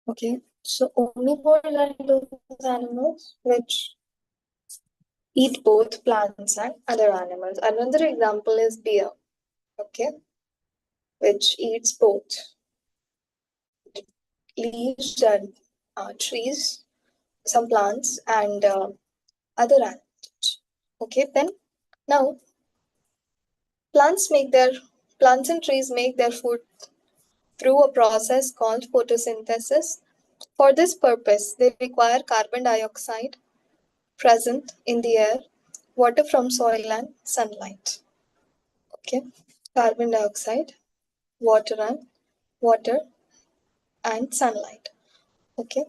Okay, so omnivores are those animals which eat both plants and other animals. Another example is bear, okay, which eats both leaves and trees, some plants, and other animals. Okay, then now plants and trees make their food through a process called photosynthesis. For this purpose, they require carbon dioxide present in the air, water from soil, and sunlight. Okay, carbon dioxide, water and sunlight. Okay,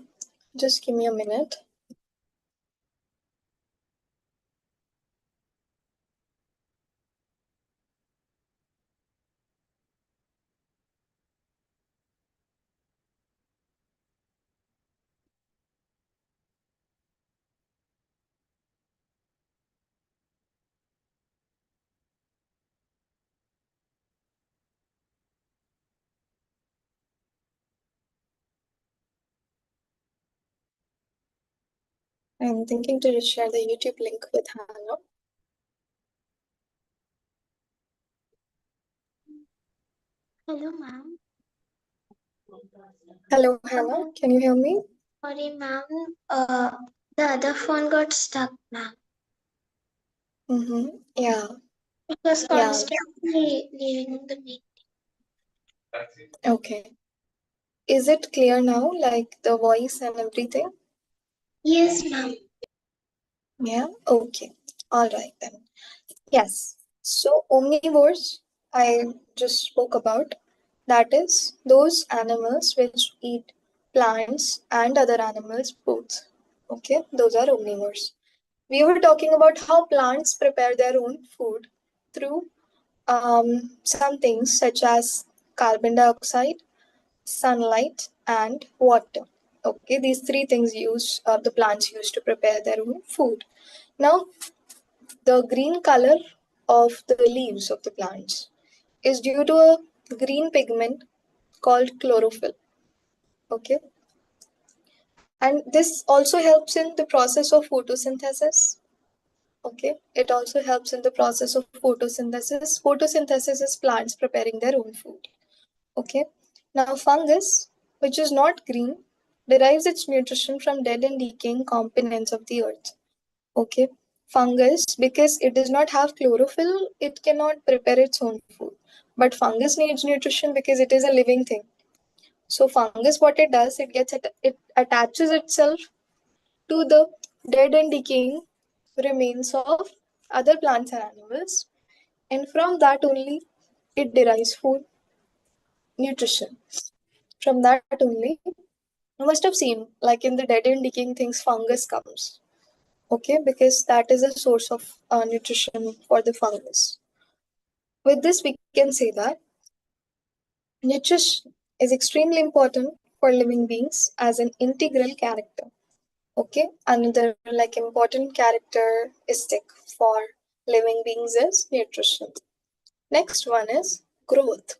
just give me a minute. I'm thinking to share the YouTube link with Hannah. Hello, ma'am. Hello, Hannah. Can you hear me? Sorry, ma'am. The other phone got stuck, ma'am. Yeah. It was Yeah. constantly leaving the meeting. Okay. Is it clear now, like the voice and everything? Yes, ma'am. Yeah. Okay. All right then. Yes. So omnivores, I just spoke about, that is those animals which eat plants and other animals both. Okay, those are omnivores. We were talking about how plants prepare their own food through some things such as carbon dioxide, sunlight, and water. Okay, these three things the plants use to prepare their own food. Now, the green color of the leaves of the plants is due to a green pigment called chlorophyll. Okay, and this also helps in the process of photosynthesis. Okay, it also helps in the process of photosynthesis. Photosynthesis is plants preparing their own food. Okay, now fungus, which is not green, derives its nutrition from dead and decaying components of the earth. Okay, fungus, because it does not have chlorophyll, it cannot prepare its own food. But fungus needs nutrition because it is a living thing. So fungus, what it does, it attaches itself to the dead and decaying remains of other plants and animals, and from that only it derives food, nutrition. From that only, you must have seen, like in the dead and decaying things, fungus comes. Okay, because that is a source of nutrition for the fungus. With this, we can say that nutrition is extremely important for living beings as an integral character. Okay, another like important characteristic for living beings is nutrition. Next one is growth.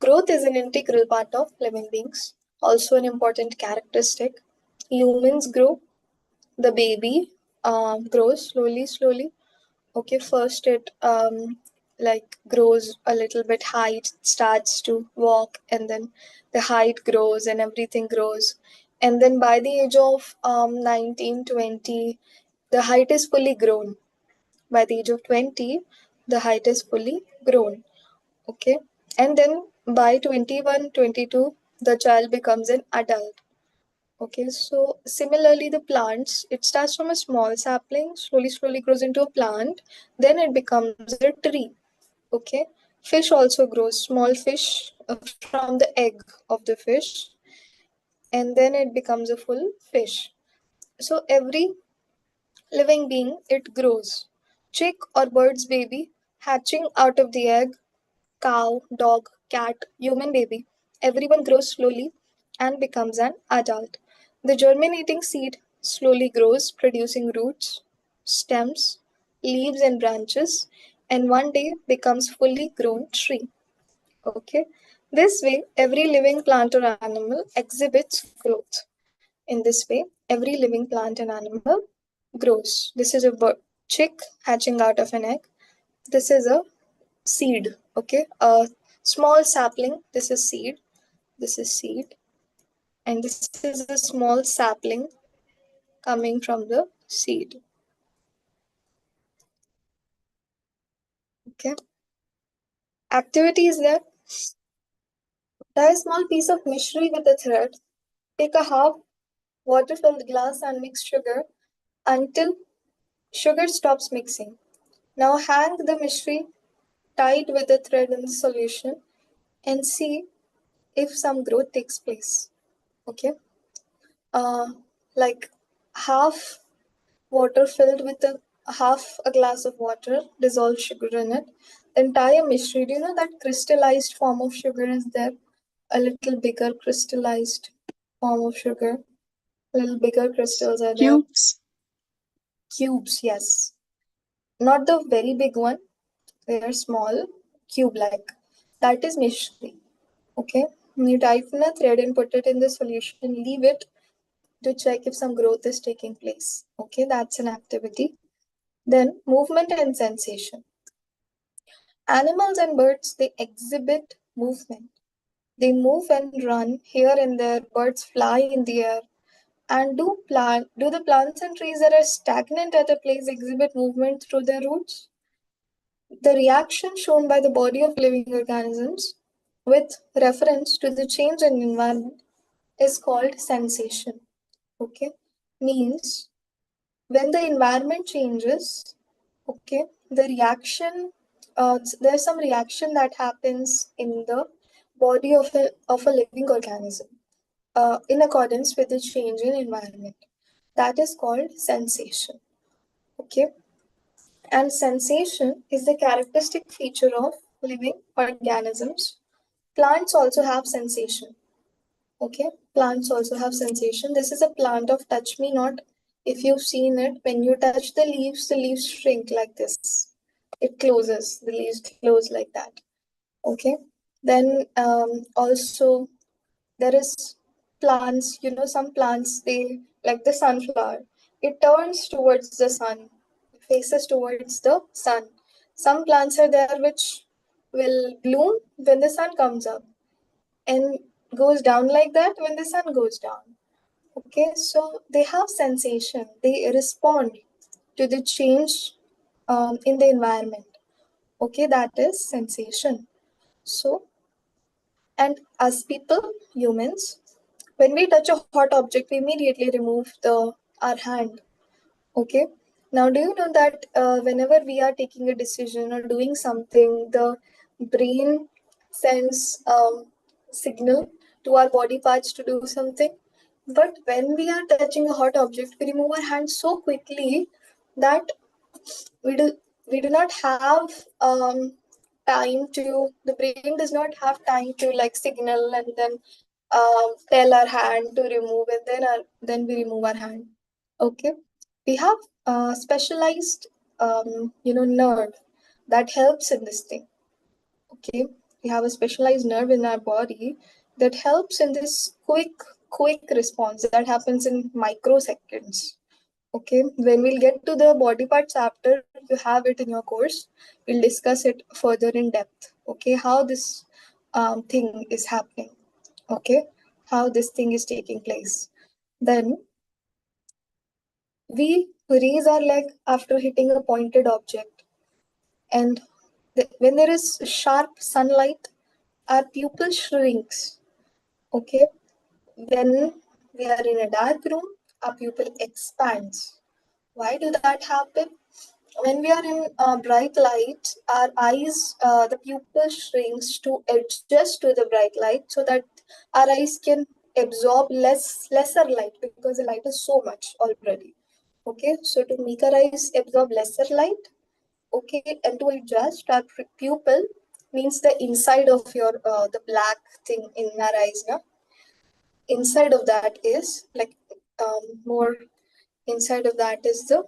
Growth is an integral part of living beings, also an important characteristic. Humans grow, the baby grows slowly. Okay, first it like grows a little bit height, starts to walk, and then the height grows and everything grows. And then by the age of 19, 20, the height is fully grown. By the age of 20, the height is fully grown. Okay, and then by 21, 22, the child becomes an adult. Okay, so similarly, the plants, it starts from a small sapling, slowly grows into a plant, then it becomes a tree. Okay, fish also grows, small fish from the egg of the fish, and then it becomes a full fish. So every living being, it grows. Chick or bird's baby hatching out of the egg, cow, dog, cat, human baby, everyone grows slowly and becomes an adult. The germinating seed slowly grows, producing roots, stems, leaves, and branches, and one day becomes fully grown tree. Okay. This way, every living plant or animal exhibits growth. In this way, every living plant and animal grows. This is a chick hatching out of an egg. This is a seed, okay? A small sapling, this is seed. This is seed. And this is a small sapling coming from the seed. Okay. Activity is there. Tie a small piece of mishri with a thread. Take a half water-filled glass and mix sugar until sugar stops mixing. Now hang the mishri tight with the thread in the solution and see if some growth takes place. Okay. Like half water filled with half a glass of water, dissolve sugar in it, then tie a mishri. Do you know that crystallized form of sugar is there? A little bigger crystallized form of sugar. Little bigger crystals are there. Cubes, yes. Not the very big one. They are small, cube-like. That is mishri. Okay. You tighten a thread and put it in the solution. Leave it to check if some growth is taking place. Okay, that's an activity. Then movement and sensation. Animals and birds, they exhibit movement. They move and run here and there. Birds fly in the air. And do the plants and trees that are stagnant at a place exhibit movement through their roots? The reaction shown by the body of living organisms with reference to the change in environment is called sensation. Okay, means when the environment changes, okay, the reaction, there's some reaction that happens in the body of a living organism in accordance with the change in environment. That is called sensation. Okay, and sensation is the characteristic feature of living organisms. Plants also have sensation. Okay, plants also have sensation. This is a plant of touch me not. If you've seen it, when you touch the leaves shrink like this. It closes, the leaves close like that. Okay, then also there is plants, some plants, they like the sunflower. It turns towards the sun, faces towards the sun. Some plants are there which will bloom when the sun comes up and goes down like that when the sun goes down. Okay, so they have sensation. They respond to the change in the environment. Okay, that is sensation. So, and as people, humans, when we touch a hot object, we immediately remove our hand. Okay. Now, do you know that whenever we are taking a decision or doing something, the brain sends signal to our body parts to do something. But when we are touching a hot object, we remove our hand so quickly that we do we do not have time to the brain does not have time to like signal and then tell our hand to remove and then we remove our hand. Okay, we have specialized nerve that helps in this thing. Okay, we have a specialized nerve in our body that helps in this quick response that happens in microseconds. Okay, when we'll get to the body parts chapter, you have it in your course. We'll discuss it further in depth. Okay, how this thing is happening. Okay, how this thing is taking place. Then we raise our leg after hitting a pointed object, and when there is sharp sunlight, our pupil shrinks. Okay, when we are in a dark room, our pupil expands. Why do that happen? When we are in bright light, our eyes, the pupil shrinks to adjust to the bright light so that our eyes can absorb lesser light because the light is so much already. Okay, so to make our eyes absorb lesser light, okay, and to adjust our pupil means the inside of your the black thing in our eyes. Now, inside of that is like more. Inside of that is the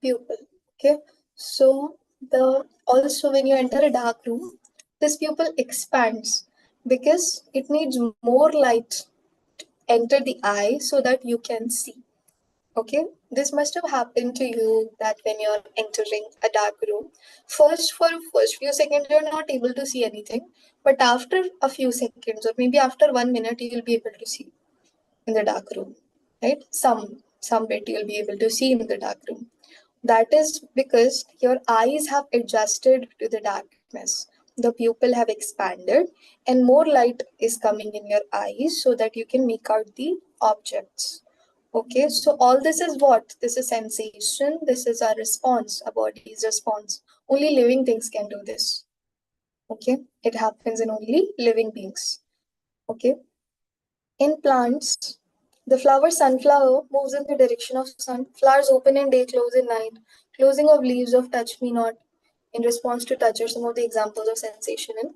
pupil. Okay, so the also when you enter a dark room, this pupil expands because it needs more light to enter the eye so that you can see. Okay, this must have happened to you that when you're entering a dark room, first for first few seconds you're not able to see anything, but after a few seconds or maybe after 1 minute you'll be able to see in the dark room, right? Some bit you'll be able to see in the dark room. That is because your eyes have adjusted to the darkness. The pupil have expanded and more light is coming in your eyes so that you can make out the objects. Okay, so all this is what? This is sensation, this is our response, our body's response. Only living things can do this. Okay, it happens in only living beings. Okay, in plants, the flower sunflower moves in the direction of sun. Flowers open in day, close in night. Closing of leaves of touch me not in response to touch are some of the examples of sensation in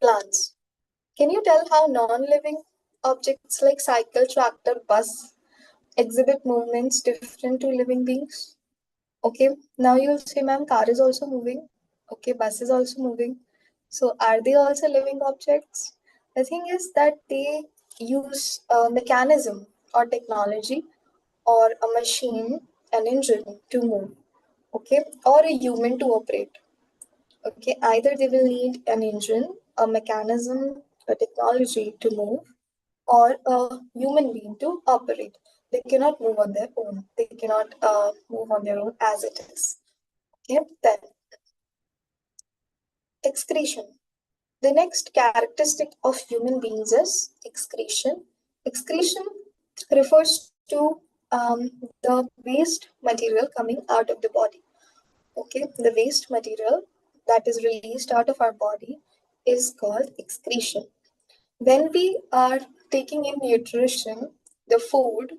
plants. Can you tell how non-living objects like cycle, tractor, bus exhibit movements different to living beings? Okay, now you'll say, ma'am, car is also moving. Okay, bus is also moving. So are they also living objects? The thing is that they use a mechanism or technology or a machine, an engine to move, okay, or a human to operate. Okay, either they will need an engine, a mechanism, a technology to move, or a human being to operate. They cannot move on their own. They cannot move on their own as it is. Okay, then excretion. The next characteristic of human beings is excretion. Excretion refers to the waste material coming out of the body. Okay, the waste material that is released out of our body is called excretion. When we are taking in nutrition, the food,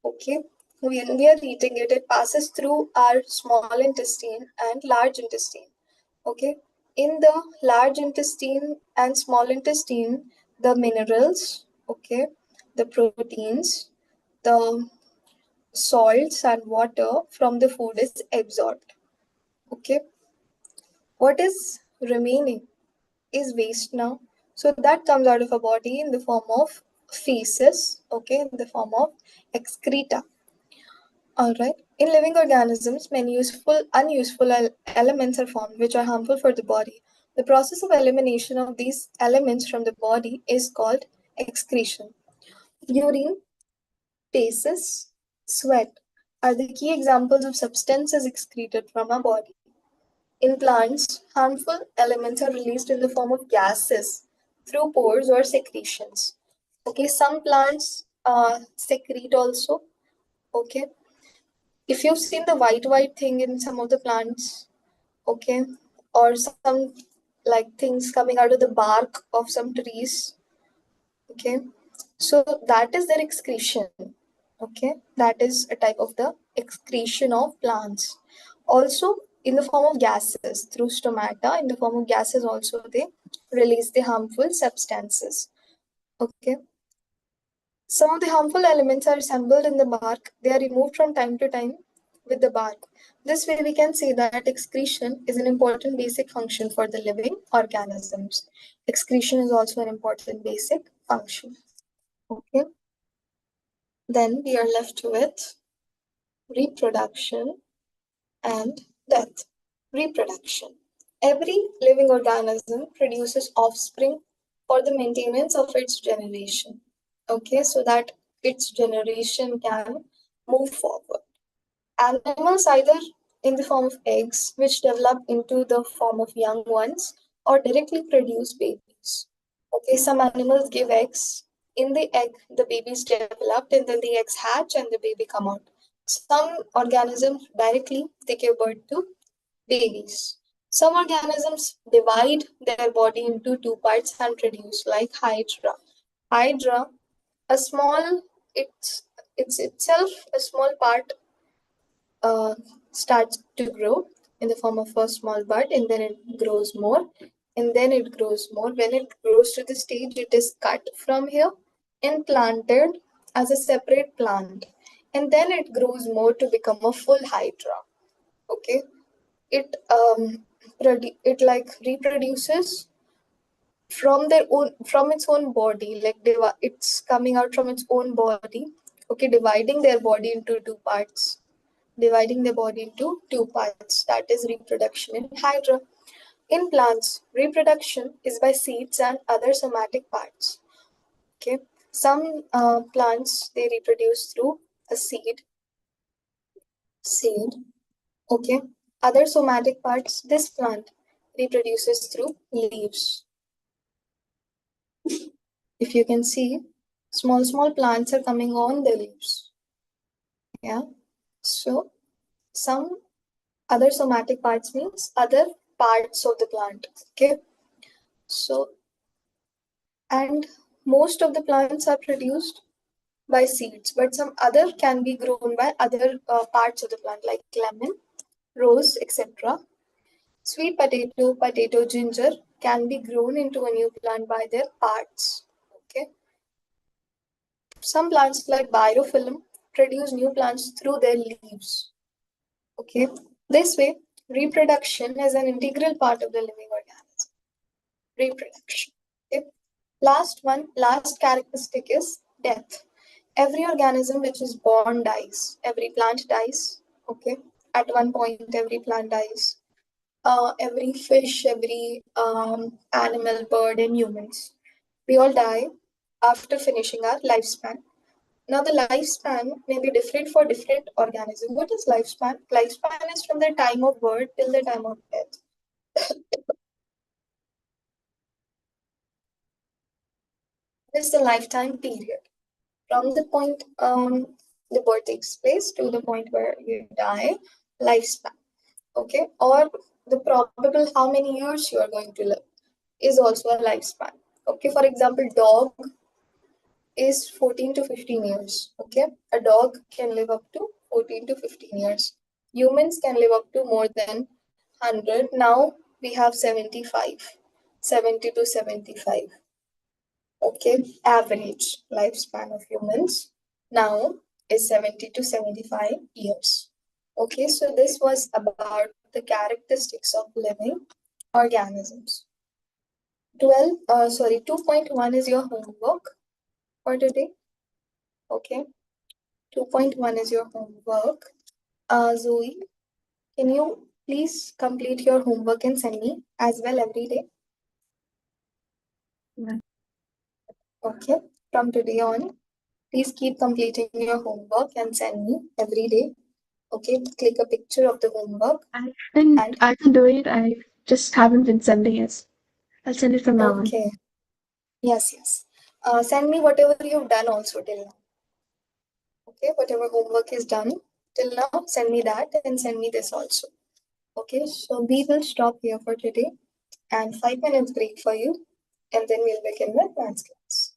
okay, when we are eating it, it passes through our small intestine and large intestine. Okay, in the large intestine and small intestine, the minerals, okay, the proteins, the salts and water from the food is absorbed. Okay, what is remaining is waste now. So that comes out of our body in the form of feces, okay, in the form of excreta. All right. In living organisms, many useful, unuseful elements are formed which are harmful for the body. The process of elimination of these elements from the body is called excretion. Urine, feces, sweat are the key examples of substances excreted from our body. In plants, harmful elements are released in the form of gases through pores or secretions. Okay, some plants secrete also. Okay, if you've seen the white thing in some of the plants, okay, or some like things coming out of the bark of some trees, okay, so that is their excretion. Okay, that is a type of the excretion of plants. Also in the form of gases through stomata, in the form of gases also they release the harmful substances. Okay, some of the harmful elements are assembled in the bark. They are removed from time to time with the bark. This way we can say that excretion is an important basic function for the living organisms. Excretion is also an important basic function. Okay, then we are left with reproduction and death. Reproduction. Every living organism produces offspring for the maintenance of its generation. Okay, so that its generation can move forward. Animals either in the form of eggs, which develop into the form of young ones, or directly produce babies. Okay, some animals give eggs. In the egg, the babies developed, and then the eggs hatch and the baby come out. Some organisms directly they give birth to babies. Some organisms divide their body into two parts and produce, like Hydra. Hydra, a small, it's itself a small part starts to grow in the form of a small bud, and then it grows more, and then it grows more. When it grows to the stage, it is cut from here and planted as a separate plant, and then it grows more to become a full hydra. Okay, it it like reproduces from its own body, like it's coming out from its own body, okay, dividing their body into two parts, that is reproduction in hydra. In plants, reproduction is by seeds and other somatic parts, okay. Some plants, they reproduce through a seed, okay. Other somatic parts, this plant reproduces through leaves. If you can see, small plants are coming on the leaves. Yeah. So some other somatic parts means other parts of the plant. Okay. So, and most of the plants are produced by seeds, but some other can be grown by other parts of the plant, like lemon, rose, etc. Sweet potato, ginger can be grown into a new plant by their parts. Okay. Some plants like birophyllum produce new plants through their leaves. Okay. This way, reproduction is an integral part of the living organism. Reproduction. Okay. Last characteristic is death. Every organism which is born dies. Every plant dies. Okay. At one point, every plant dies. Every fish, every animal, bird, and humans, we all die after finishing our lifespan. Now, the lifespan may be different for different organisms. What is lifespan? Lifespan is from the time of birth till the time of death. This is the lifetime period. From the point the birth takes place to the point where you die, lifespan. Okay, or the probable how many years you are going to live is also a lifespan. Okay, for example, dog is 14 to 15 years. Okay, a dog can live up to 14 to 15 years. Humans can live up to more than 100. Now we have 75, 70 to 75. Okay, average lifespan of humans now is 70 to 75 years. Okay, so this was about the characteristics of living organisms. 2.1 is your homework for today. Okay, 2.1 is your homework. Zoe, can you please complete your homework and send me as well every day? Yeah. Okay, from today on, please keep completing your homework and send me every day. Okay, click a picture of the homework. I can do it. I just haven't been sending it. I'll send it from now on. Okay, yes. Send me whatever you've done also till now. Okay, whatever homework is done till now, send me that and send me this also. Okay, so we will stop here for today and 5 minutes break for you, and then we'll begin the dance class.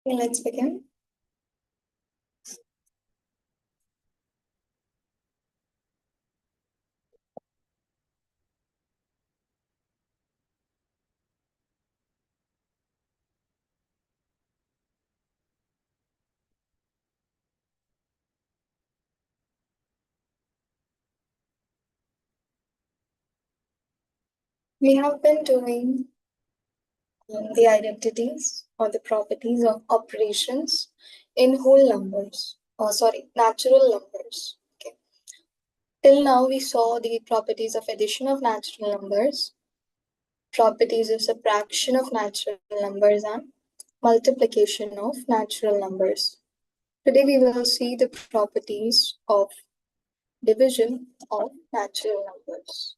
Okay, let's begin. We have been doing the identities or the properties of operations in whole numbers, or sorry, natural numbers. Okay. Till now, we saw the properties of addition of natural numbers, properties of subtraction of natural numbers, and multiplication of natural numbers. Today, we will see the properties of division of natural numbers.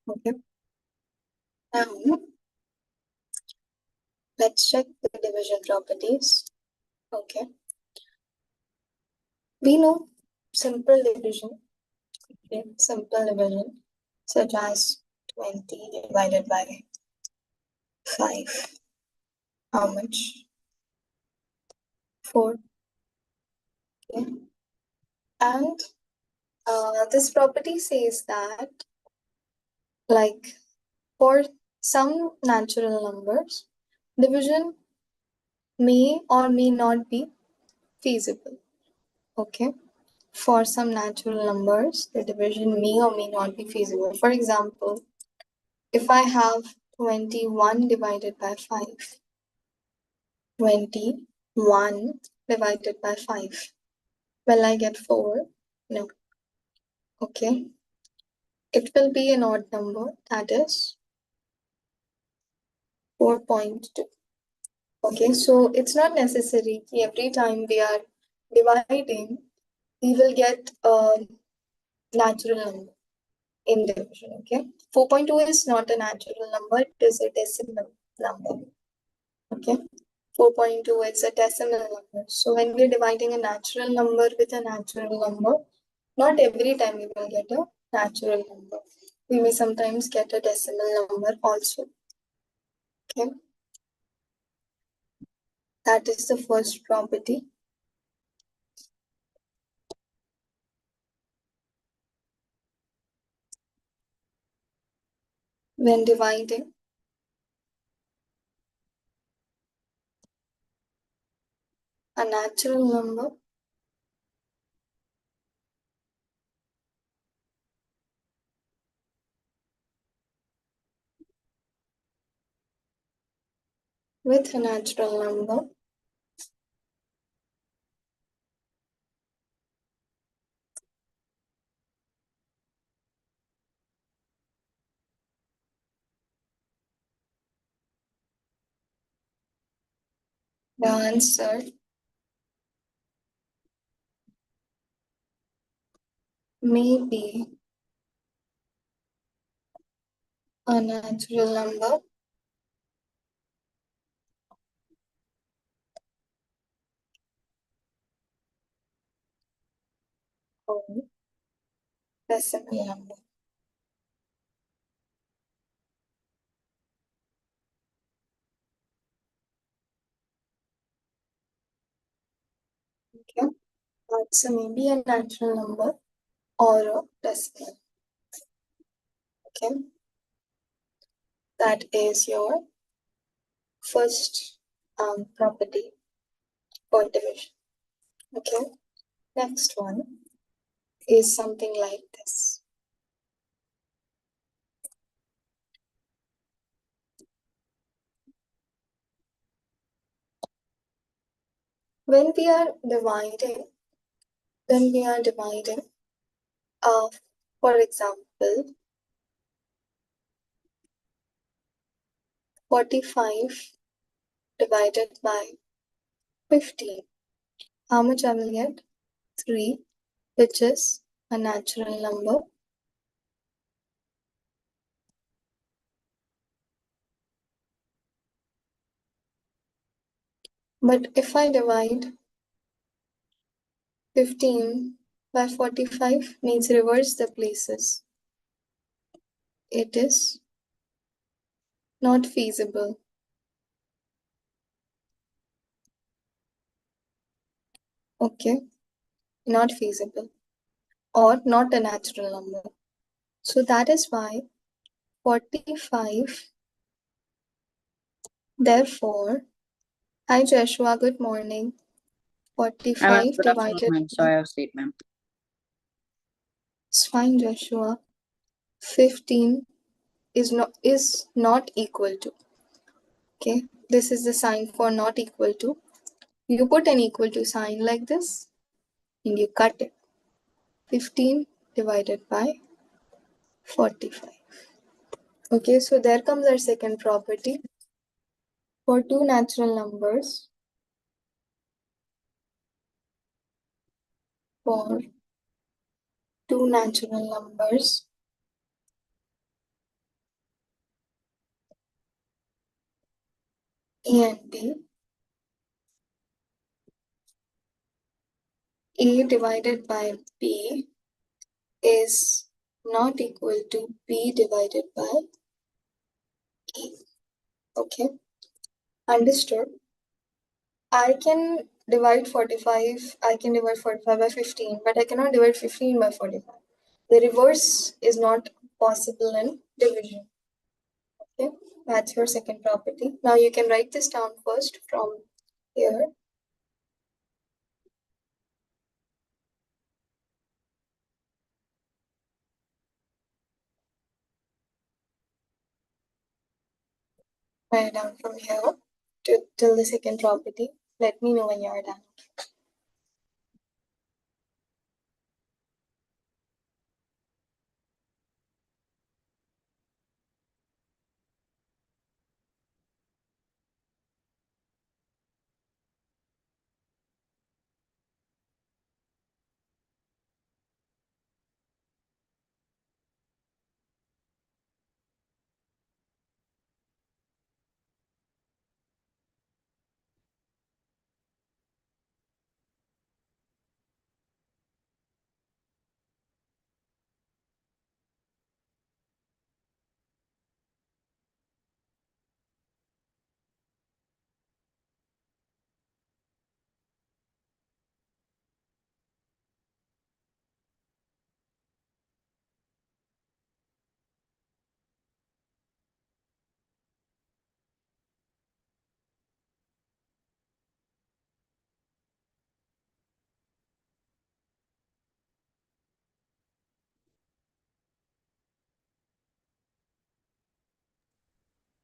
Okay. Now, let's check the division properties. Okay. We know simple division. Okay. Simple division, such as 20 divided by 5. How much? 4. Okay. And this property says that, like, for some natural numbers, division may or may not be feasible. Okay. For some natural numbers, the division may or may not be feasible. For example, if I have 21 divided by 5, 21 divided by 5, will I get 4? No. Okay. It will be an odd number, that is 4.2. Okay, so it's not necessary every time we are dividing, we will get a natural number in division. Okay, 4.2 is not a natural number, it is a decimal number. Okay, 4.2 is a decimal number. So when we're dividing a natural number with a natural number, not every time we will get a natural number. We may sometimes get a decimal number also. Okay, that is the first property. When dividing a natural number with a natural number, the answer may be a natural number or decimal number. Okay, answer may be a natural number or a decimal. Okay, that is your first property for division. Okay, next one is something like this. When we are dividing, uh, for example, 45 divided by 15. How much I will get? 3, which is a natural number. But if I divide 15 by 45, means reverse the places. It is not feasible. Okay, not feasible or not a natural number. So that is why 45, therefore, hi Joshua, good morning. 45 Good afternoon, divided ma'am. by, Sorry, I was late, ma'am. it's fine Joshua, 15 is not equal to. Okay, this is the sign for not equal to. You put an equal to sign like this and you cut it. 15 divided by 45. Okay, so there comes our second property. For two natural numbers, for two natural numbers, A and B, A divided by B is not equal to B divided by A. Okay, understood. I can divide 45 by 15, but I cannot divide 15 by 45. The reverse is not possible in division. Okay, that's your second property. Now you can write this down first from here. Write down from here till the second property. Let me know when you are done.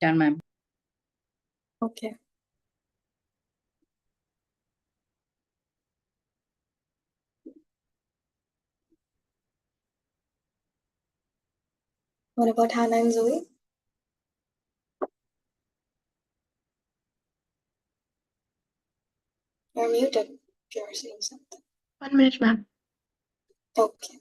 Done, ma'am. Okay. What about Hannah and Zoe? You're muted if you're saying something. 1 minute, ma'am. Okay.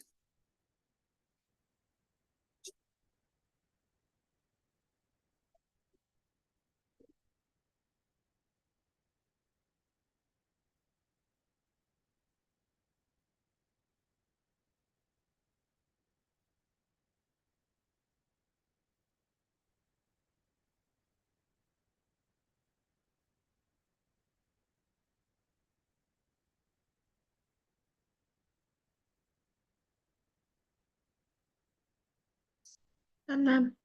Done, ma'am.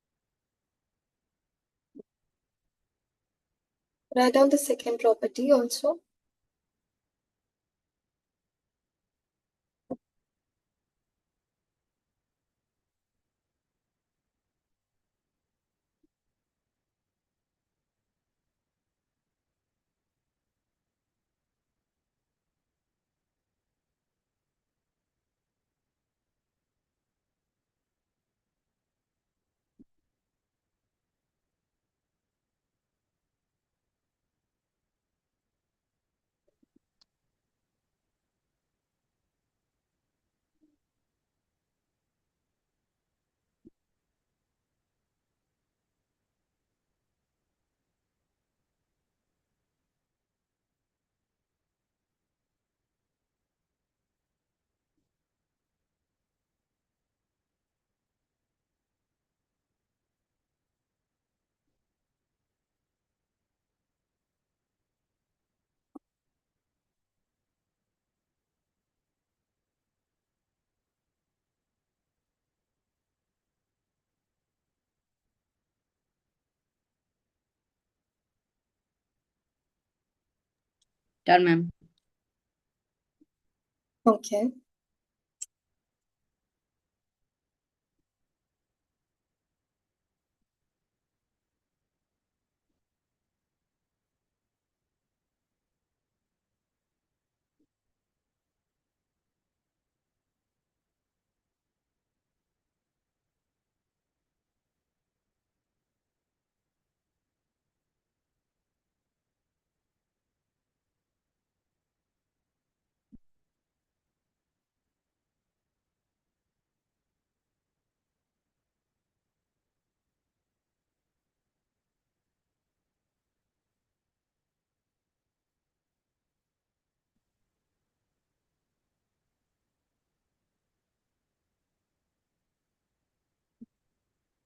Write down the second property also. Done, ma'am. Okay.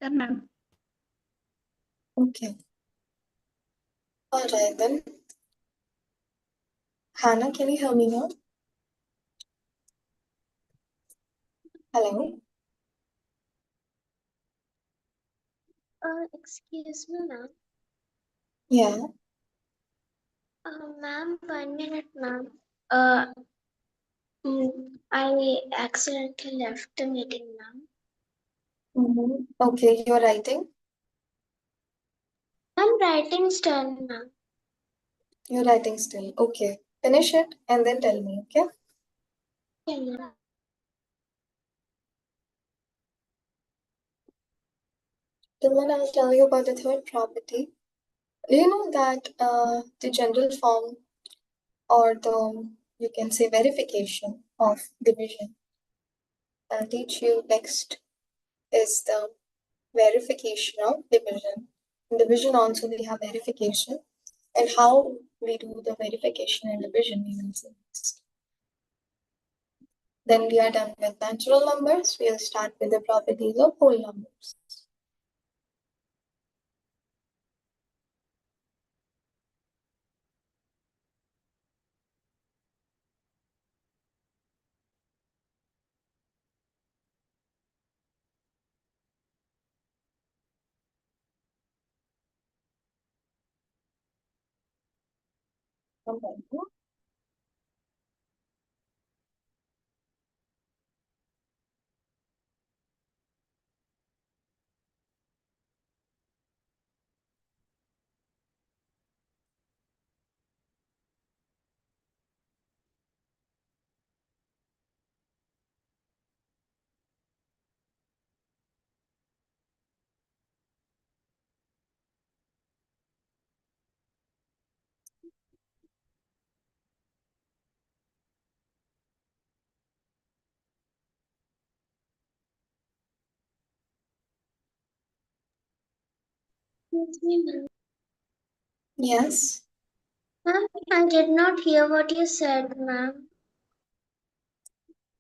Done, ma'am. Okay. All right then. Hannah, can you hear me now? Hello? Excuse me, ma'am. Yeah. Ma'am, 1 minute, ma'am. I accidentally left the meeting, ma'am. Okay, you're writing? I'm writing stern, ma'am. You're writing still. Okay. Finish it and then tell me, okay? Okay, ma'am. Then I'll tell you about the third property. Do you know that the general form or the, you can say, verification of division? I'll teach you next is the verification of division. In division also we have verification, and how we do the verification and division we will see next. Then we are done with natural numbers. We'll start with the properties of whole numbers. Okay. Excuse me, ma'am. Yes. Ma'am, I did not hear what you said, ma'am.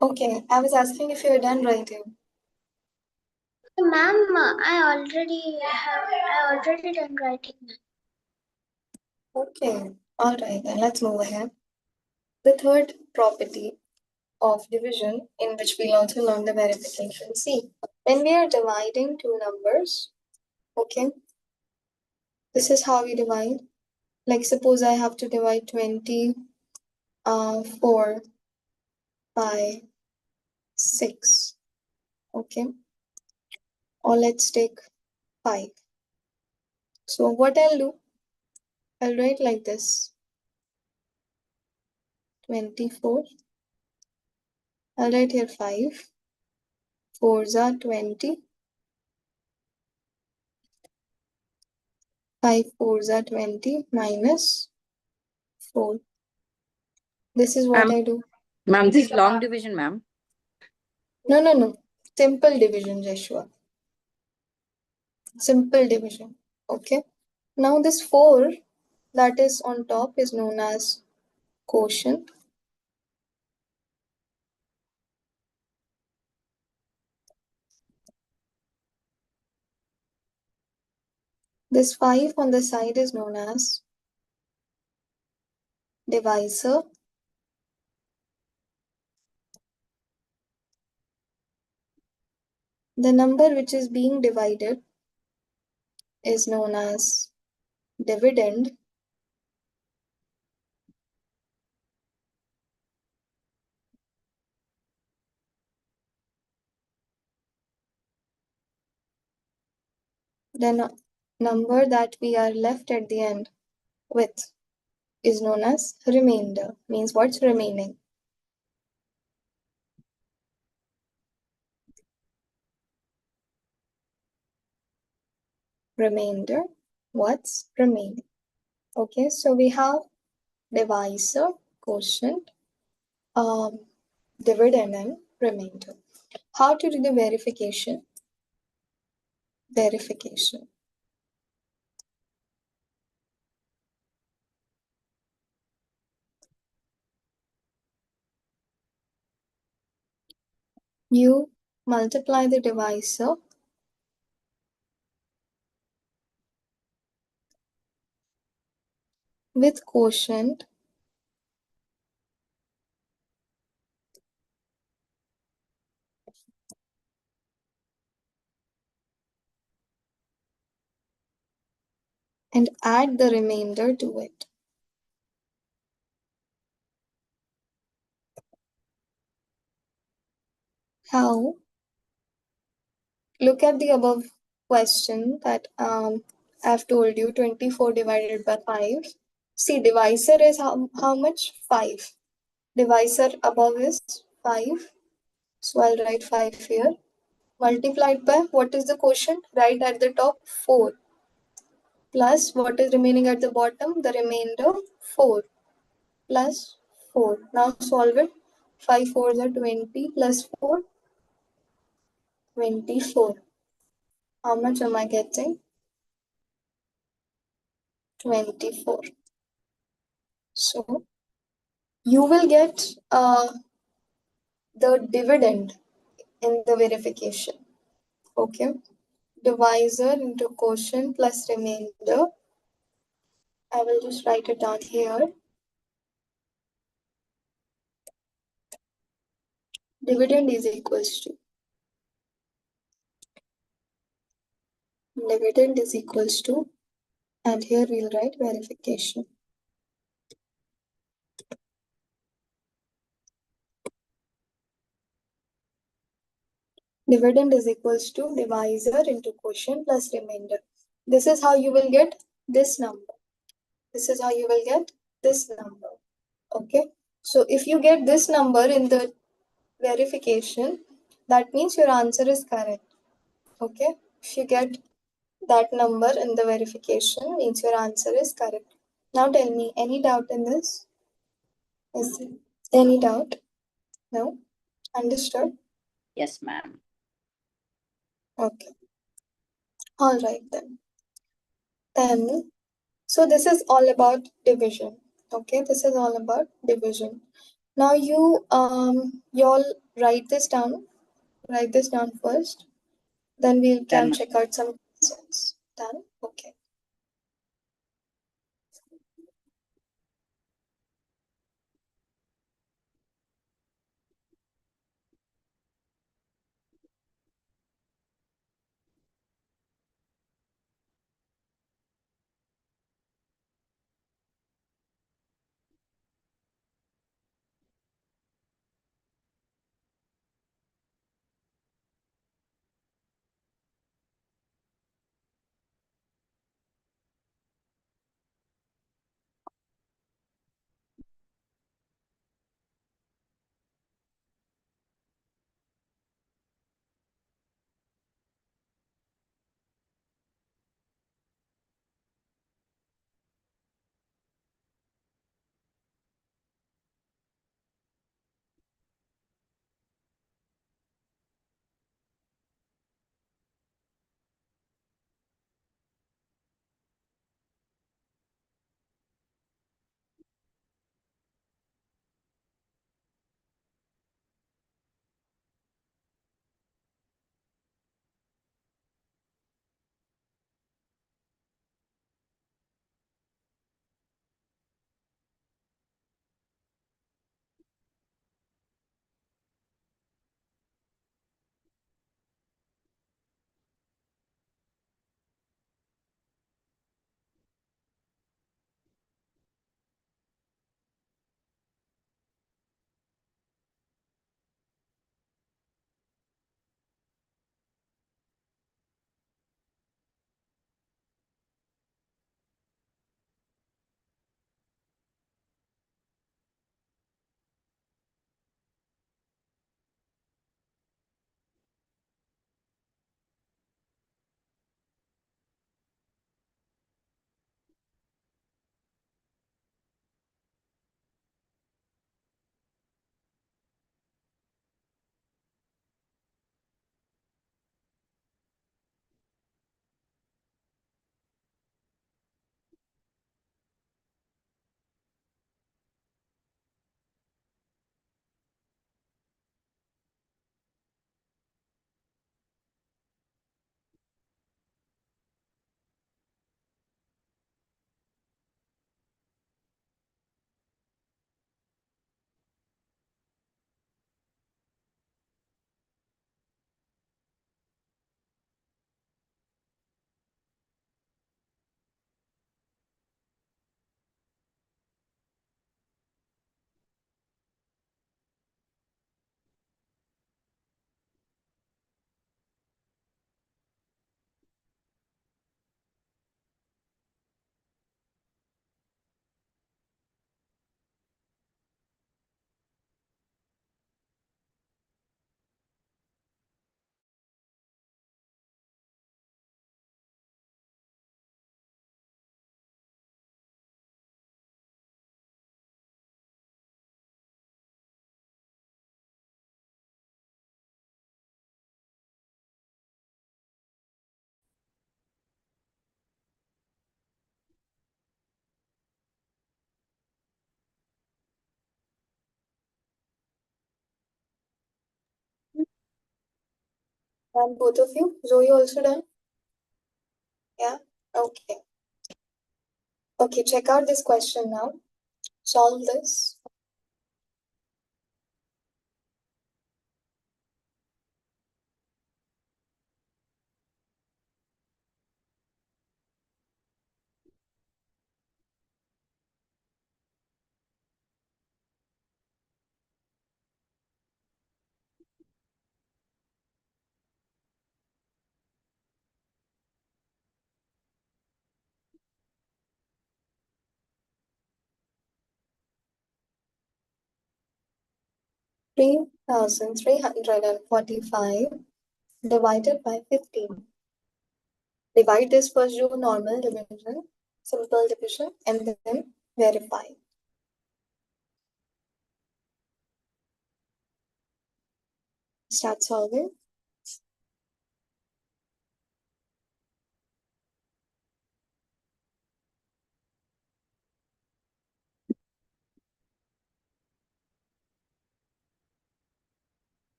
Okay. I was asking if you're done writing. Ma'am, I already done writing, ma'am. Okay. All right. Then let's move ahead. The third property of division, in which we'll also learn the verification. See, when we are dividing two numbers, okay, this is how we divide. Like suppose I have to divide 24 by 6, okay, or let's take 5. So what I'll do, I'll write like this, 24, I'll write here 5, 4s are 20, 5 4s are 20 minus 4. This is what I do. Ma'am, this is long division, ma'am. No. Simple division, Joshua. Simple division. Okay. Now this 4 that is on top is known as quotient. This 5 on the side is known as divisor. The number which is being divided is known as dividend. then a number that we are left at the end with is known as remainder. Means what's remaining? Remainder, what's remaining? Okay, so we have divisor, quotient, dividend, and remainder. How to do the verification? Verification. You multiply the divisor with quotient and add the remainder to it. How? Look at the above question that I've told you 24 divided by 5. See, divisor is how much? 5. Divisor above is 5. So I'll write 5 here. Multiplied by what is the quotient? Right at the top, 4. Plus what is remaining at the bottom? The remainder, 4. Plus 4. Now solve it. 5 4s are 20 plus 4, 24. How much am I getting? 24. So you will get the dividend in the verification. Okay. Divisor into quotient plus remainder. I will just write it down here. Dividend is equals to and here we'll write verification. Dividend is equals to divisor into quotient plus remainder. This is how you will get this number. This is how you will get this number. Okay. So if you get this number in the verification, that means your answer is correct. Okay. If you get that number in the verification, means your answer is correct. Now tell me, any doubt in this? Is there any doubt? No? Understood? Yes, ma'am. Okay. All right then. Then, so this is all about division. Okay, this is all about division. Now you all write this down. Write this down first. Then we can Done. check out some questions. Done? Okay. And both of you? Zoe also done? Yeah? Okay. Okay, check out this question now. Solve this. Three 3,345 divided by 15. Divide this first, do normal division, simple division, and then verify. Start solving.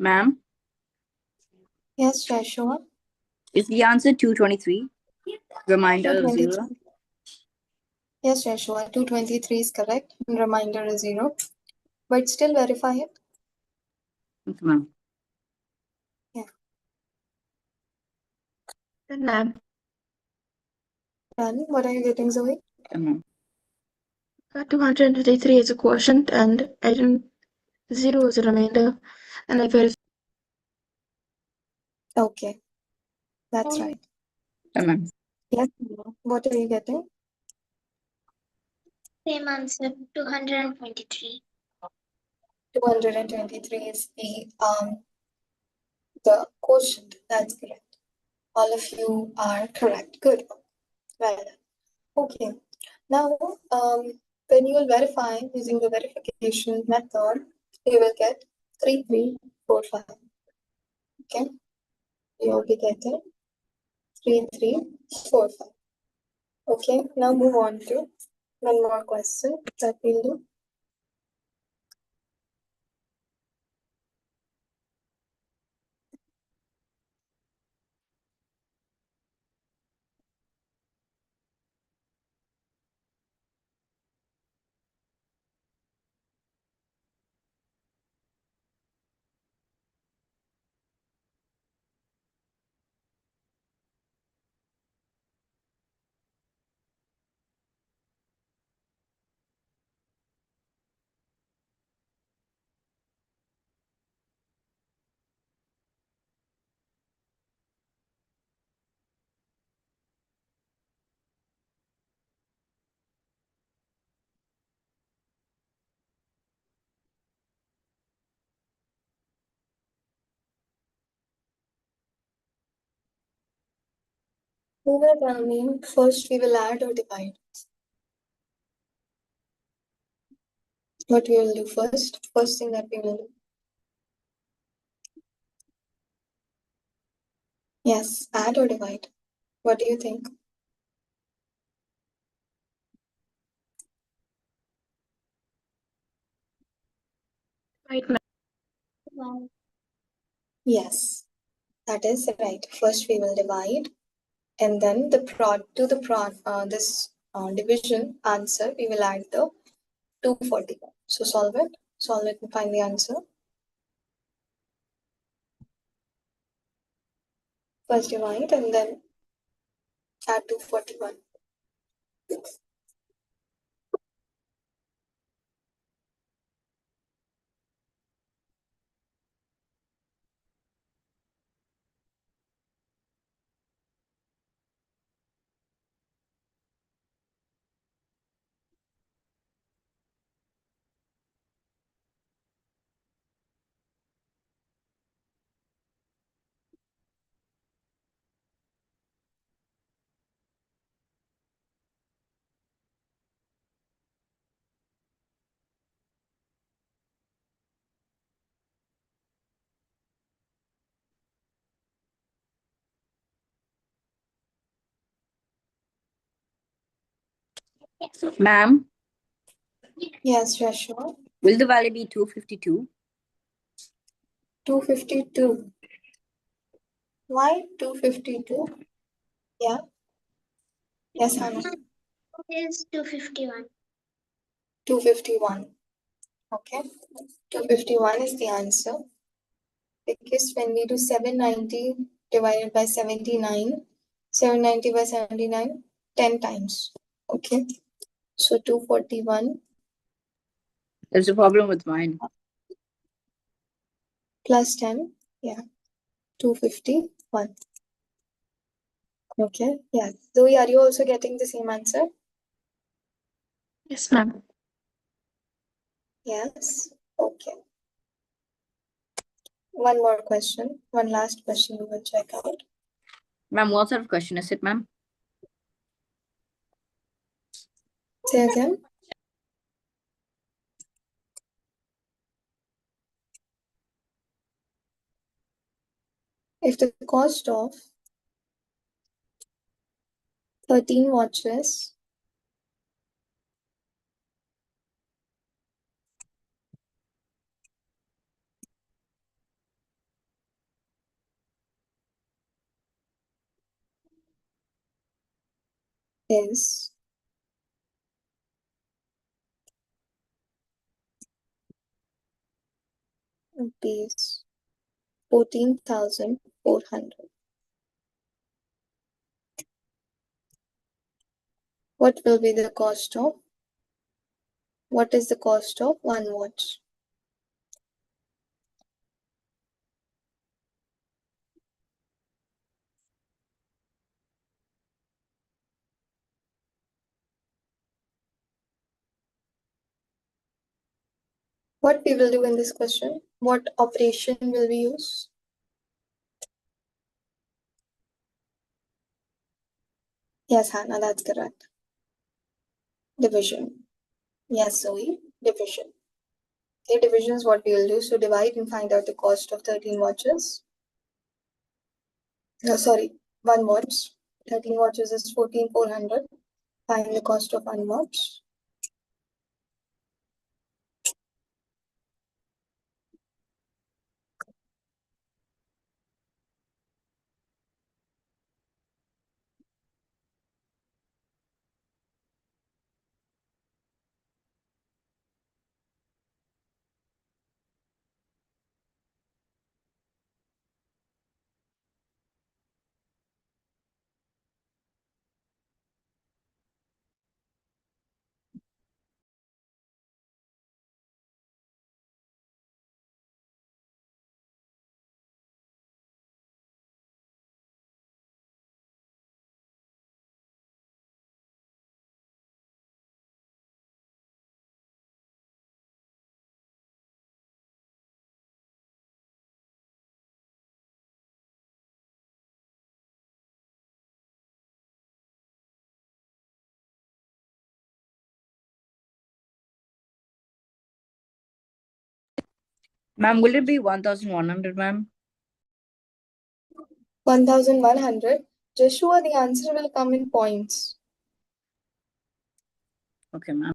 Ma'am, Yes, Joshua. is the answer 223? Reminder 0. 223. Yes, Joshua. 223 is correct. And reminder is 0. But still verify it. Okay, ma'am. Then ma'am, And what are you getting, Zoe? Okay, ma'am. 223 is a quotient and 0 is a remainder, and I verified. Okay. That's right. Okay, ma'am. Yes, Neha. What are you getting? Same answer, 223. 223 is the quotient. That's correct. All of you are correct. Good. Well done. Okay. Now, when you will verify using the verification method, you will get 3345. Okay, you will be getting 3345. Okay, now move on to one more question that we'll do. Who will tell me first we will add or divide? What we will do first? First thing that we will do. Yes, add or divide. What do you think? Right, ma'am. Wow. Yes, that is right. First we will divide, and then this division answer we will add the 241. So solve it and find the answer. First divide and then add 241. Ma'am, Yes, Joshua. will the value be 252? 252. Why 252? Yeah. Yes, Hannah. It is 251. 251. Okay. 251 is the answer. Because when we do 790 divided by 79, 790 by 79, 10 times. Okay. So 241 There's a problem with mine. plus 10. Yeah. 251. Okay. Yes. Zoe, are you also getting the same answer? Yes, ma'am. Yes. Okay. One more question. One last question we will check out. Ma'am, what sort of question is it, ma'am? Say again. If the cost of 13 watches is rupees 14,400. What will be the cost of? What is the cost of one watch? What we will do in this question? What operation will we use? Yes, Hannah, that's correct. Division. Yes, Zoe. Division. Okay, division is what we will do. So divide and find out the cost of 13 watches. No, sorry, one watch. 13 watches is 14,400. Find the cost of one watch. Ma'am, will it be 1,100, ma'am? 1,100. Joshua, the answer will come in points. Okay, ma'am.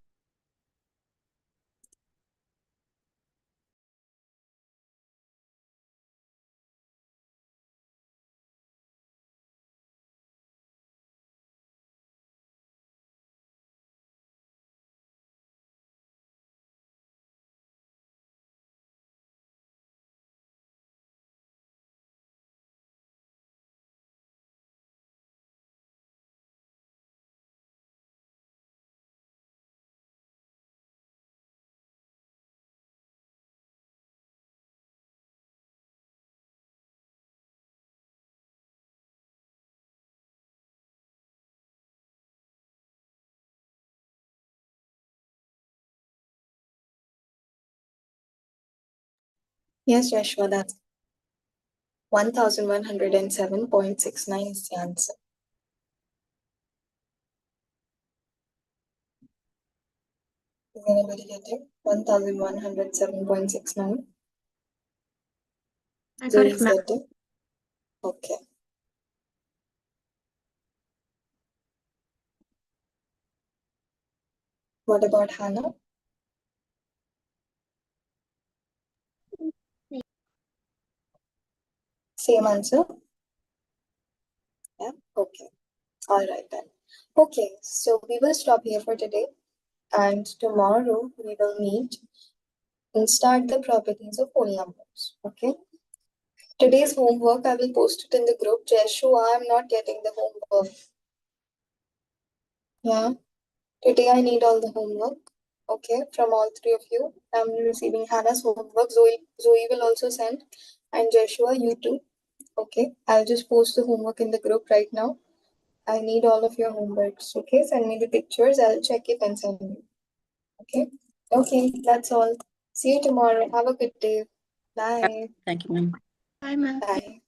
Yes, Joshua, that's 1,107.69 is the answer. Is anybody getting 1,107.69? I got Zoe it, is ma'am. getting. Okay. What about Hannah? Same answer? Yeah, okay. All right then. Okay, so we will stop here for today, and tomorrow we will meet and start the properties of whole numbers. Okay. Today's homework, I will post it in the group. Joshua, I'm not getting the homework. Yeah. Today I need all the homework. Okay, from all three of you. I'm receiving Hannah's homework. Zoe will also send. And Joshua, you too. Okay. I'll just post the homework in the group right now. I need all of your homeworks. Okay. Send me the pictures. I'll check it and send you. Okay. Okay, that's all. See you tomorrow. Have a good day. Bye. Thank you, ma'am. Bye, ma'am. Bye.